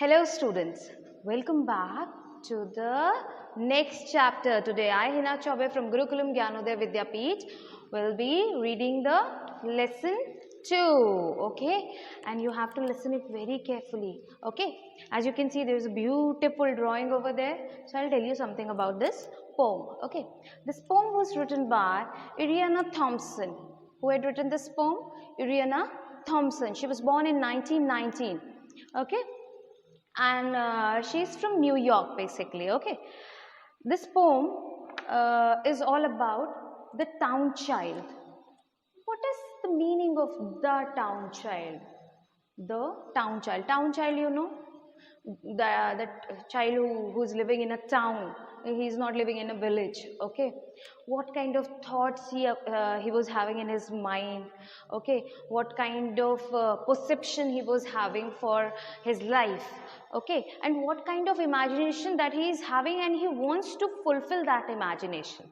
Hello students, welcome back to the next chapter. Today I, Hina Chaube from Gurukulam Gyanodaya Vidyapeeth, will be reading the lesson 2, okay? And you have to listen it very carefully, okay? As you can see, there is a beautiful drawing over there. So I'll tell you something about this poem, okay? This poem was written by Iriana Thompson. Who had written this poem? Iriana Thompson. She was born in 1919, okay? And she's from New York basically, okay. This poem is all about the town child. What is the meaning of the town child? The town child. Town child, you know, that child who's living in a town. He's not living in a village, okay. What kind of thoughts he was having in his mind, okay. What kind of perception he was having for his life, okay. And what kind of imagination that he is having, and he wants to fulfill that imagination.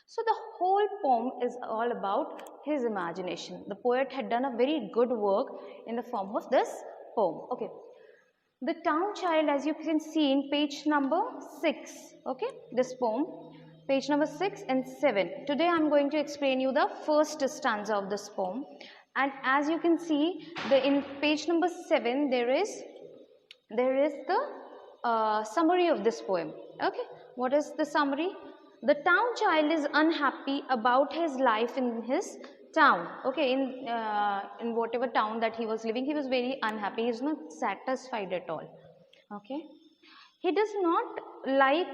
So the whole poem is all about his imagination. The poet had done a very good work in the form of this poem, okay. The town child, as you can see in page number 6, okay, this poem, page number 6 and 7. Today I am going to explain you the first stanza of this poem. And as you can see, in page number 7, there is the summary of this poem, okay. What is the summary? The town child is unhappy about his life in his town, okay. In whatever town that he was living, he was very unhappy. He is not satisfied at all, okay. He does not like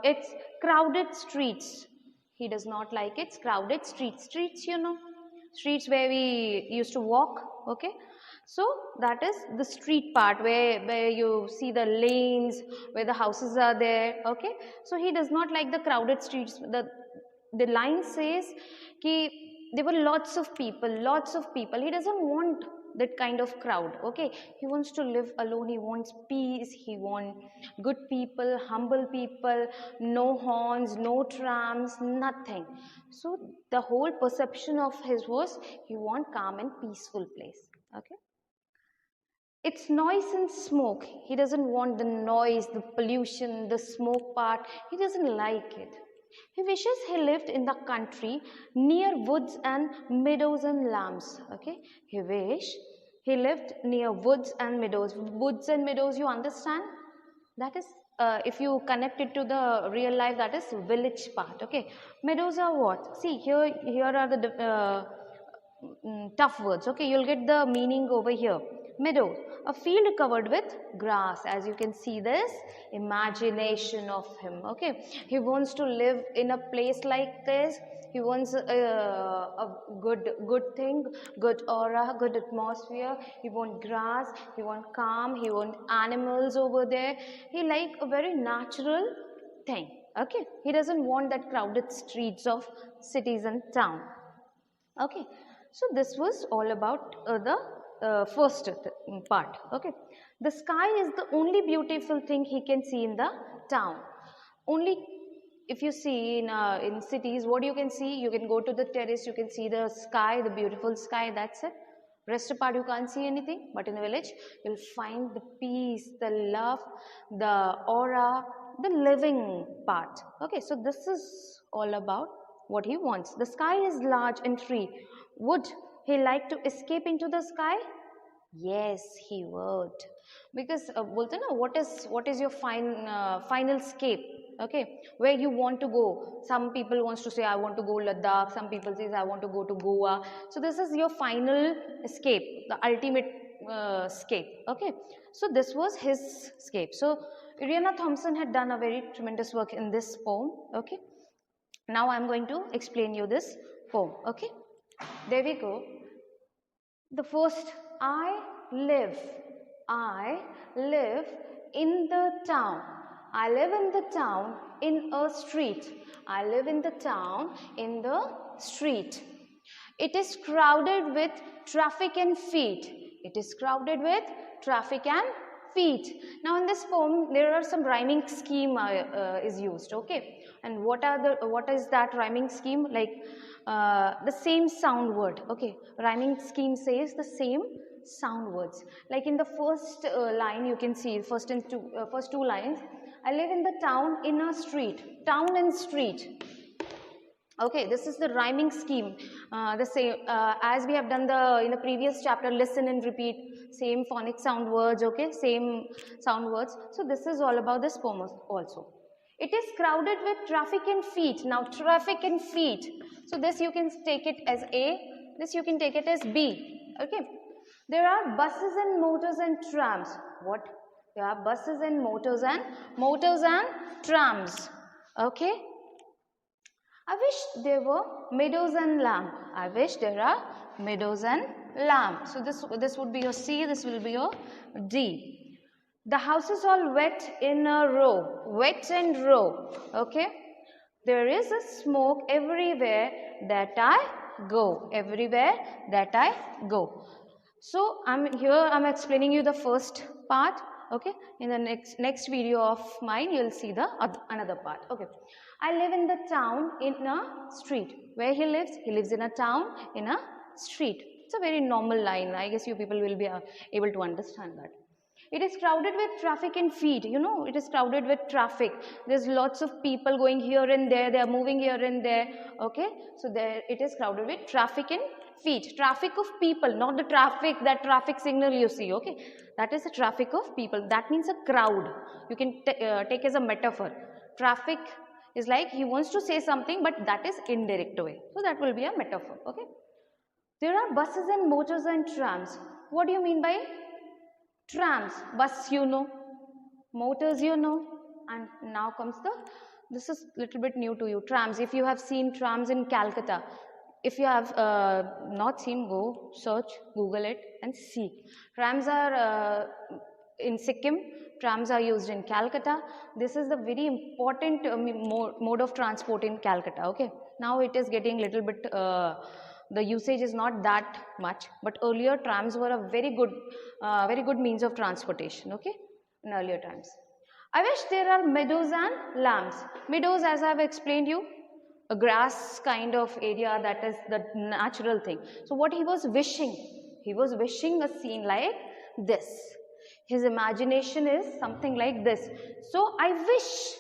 its crowded streets. He does not like its crowded streets, you know, streets where we used to walk, okay. So that is the street part where you see the lanes, where the houses are there, okay. So he does not like the crowded streets. The line says ki there were lots of people. He doesn't want that kind of crowd, okay. He wants to live alone. He wants peace. He wants good people, humble people, no horns, no trams, nothing. So the whole perception of his was he wants calm and peaceful place, okay. It's noise and smoke. He doesn't want the noise, the pollution, the smoke part. He doesn't like it. He wishes he lived in the country near woods and meadows and lambs. Okay. He wish he lived near woods and meadows. Woods and meadows, you understand? That is, if you connect it to the real life, that is village part. Okay. Meadows are what? See, here are the tough words. Okay. You'll get the meaning over here. Meadow, a field covered with grass. As you can see, this imagination of him, okay. He wants to live in a place like this. He wants a good thing, good aura, good atmosphere. He wants grass, he wants calm, he wants animals over there. He like a very natural thing, okay. He doesn't want that crowded streets of cities and town, okay. So this was all about the first part, okay. The sky is the only beautiful thing he can see in the town. Only if you see in cities, what you can see, you can go to the terrace, you can see the sky, the beautiful sky, that's it. Rest part you can't see anything. But in the village, you'll find the peace, the love, the aura, the living part, okay. So this is all about what he wants. The sky is large and free. Would he like to escape into the sky? Yes, he would. Because bolte na, what is your final escape? Okay, where you want to go. Some people wants to say I want to go Ladakh. Some people says I want to go to Goa. So this is your final escape, the ultimate escape. Okay, so this was his escape. So Iriana Thompson had done a very tremendous work in this poem. Okay, now I am going to explain you this poem. Okay, there we go. The first, I live in the town. I live in the town in a street. I live in the town in the street. It is crowded with traffic and feet. It is crowded with traffic and feet. Now in this poem, there are some rhyming scheme is used, okay. And what is that rhyming scheme? Like the same sound word, okay. Rhyming scheme says the same sound words. Like in the first line, you can see first two lines. I live in the town in a street. Town and street. Okay, this is the rhyming scheme. The same as we have done in the previous chapter. Listen and repeat. Same phonic sound words. Okay, same sound words. So this is all about this poem also. It is crowded with traffic and feet. Now traffic and feet. So this you can take it as A. This you can take it as B. Okay. There are buses and motors and trams. What? There are buses and motors and trams. Okay. I wish there were meadows and lamb. I wish there are meadows and lamb. So this would be your C. This will be your D. The houses all wet in a row. Wet and row. Okay. There is a smoke everywhere that I go. Everywhere that I go. So I'm explaining you the first part. Okay. In the next video of mine, you'll see the another part. Okay. I live in the town in a street. Where he lives in a town in a street. It's a very normal line. I guess you people will be able to understand that. It is crowded with traffic and feet. You know, it is crowded with traffic. There's lots of people going here and there. They are moving here and there. Okay. So there it is crowded with traffic and feet. Traffic of people, not the traffic, that traffic signal you see. Okay. That is the traffic of people. That means a crowd. You can take as a metaphor. Traffic is like he wants to say something, but that is indirect way. So that will be a metaphor. Okay. There are buses and motors and trams. What do you mean by trams? Bus you know, motors you know, and now comes this is little bit new to you, trams. If you have seen trams in Calcutta, if you have not seen, go search, Google it and see. Trams are in Sikkim. Trams are used in Calcutta. This is the very important mode of transport in Calcutta. Okay. Now it is getting little bit, the usage is not that much. But earlier trams were a very good means of transportation. Okay. In earlier times. I wish there are meadows and lambs. Meadows, as I have explained you, a grass kind of area, that is the natural thing. So what he was wishing a scene like this. His imagination is something like this. So I wish,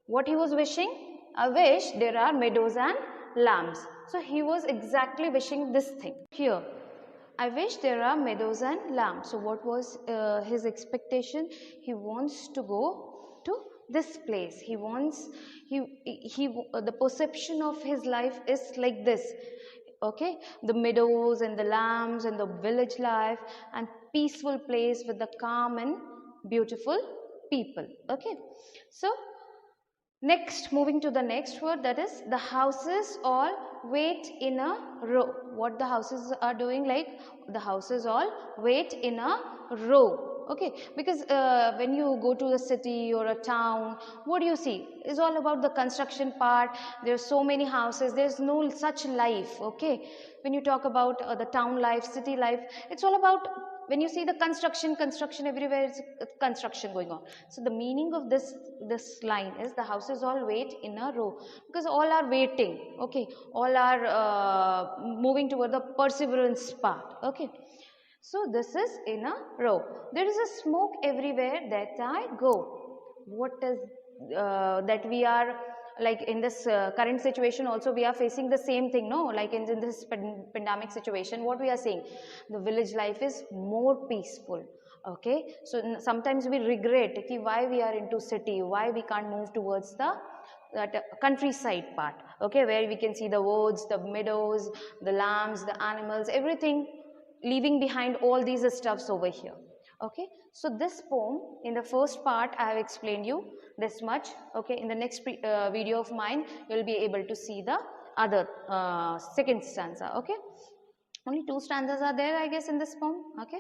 what he was wishing? I wish there are meadows and lambs. So he was exactly wishing this thing. Here, I wish there are meadows and lambs. So what was his expectation? He wants to go to this place. He wants, the perception of his life is like this. Okay, the meadows and the lambs and the village life and peaceful place with the calm and beautiful people. Okay, so next, moving to the next word, that is the houses all wait in a row. What the houses are doing, like the houses all wait in a row. Okay, because when you go to a city or a town, what do you see? It's all about the construction part. There's so many houses. There's no such life. Okay, when you talk about the town life, city life, it's all about, when you see the construction everywhere, it's construction going on. So the meaning of this line is the houses all wait in a row, because all are waiting. Okay, all are moving toward the perseverance part. Okay. So this is in a row. There is a smoke everywhere that I go. What is that we are, like in this current situation also we are facing the same thing, no? Like in this pandemic situation, what we are saying? The village life is more peaceful. Okay. So sometimes we regret why we are into city, why we can't move towards that countryside part. Okay. Where we can see the woods, the meadows, the lambs, the animals, everything, leaving behind all these stuffs over here. Okay. So this poem, in the first part I have explained you this much. Okay. In the next video of mine, you will be able to see the other second stanza. Okay. Only 2 stanzas are there, I guess, in this poem. Okay.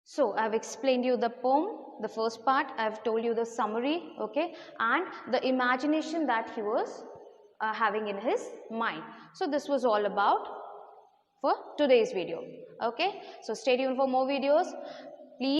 So I have explained you the poem, the first part. I have told you the summary. Okay. And the imagination that he was having in his mind. So this was all about for today's video. Okay, so stay tuned for more videos.